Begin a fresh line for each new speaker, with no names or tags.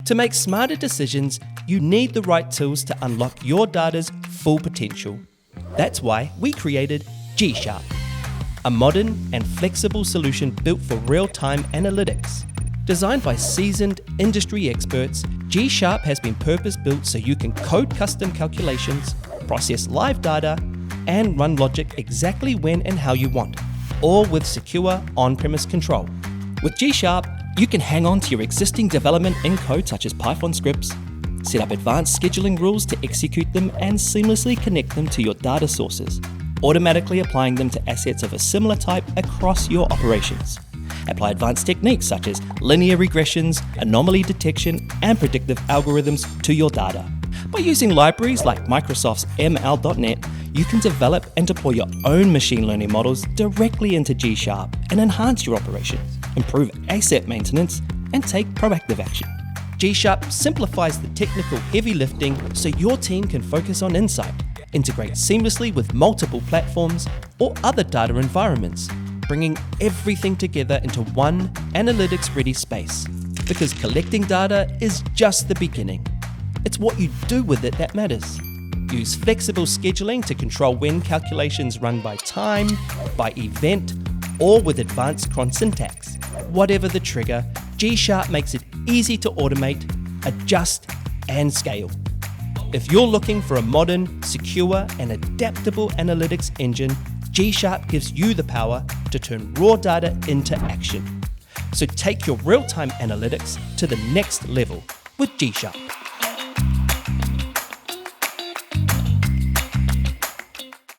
To make smarter decisions, you need the right tools to unlock your data's full potential. That's why we created gSharp, a modern and flexible solution built for real-time analytics. Designed by seasoned industry experts, gSharp has been purpose-built so you can code custom calculations, process live data, and run logic exactly when and how you want, all with secure on-premise control. With gSharp, you can hang on to your existing development in code such as Python scripts, set up advanced scheduling rules to execute them and seamlessly connect them to your data sources, automatically applying them to assets of a similar type across your operations. Apply advanced techniques such as linear regressions, anomaly detection, and predictive algorithms to your data. By using libraries like Microsoft's ML.NET, you can develop and deploy your own machine learning models directly into gSharp and enhance your operations, improve asset maintenance, and take proactive action. gSharp simplifies the technical heavy lifting so your team can focus on insight, integrate seamlessly with multiple platforms or other data environments, bringing everything together into one analytics-ready space. Because collecting data is just the beginning. It's what you do with it that matters. Use flexible scheduling to control when calculations run by time, by event, or with advanced cron syntax. Whatever the trigger, gSharp makes it easy to automate, adjust, and scale. If you're looking for a modern, secure, and adaptable analytics engine, gSharp gives you the power to turn raw data into action. So take your real-time analytics to the next level with gSharp.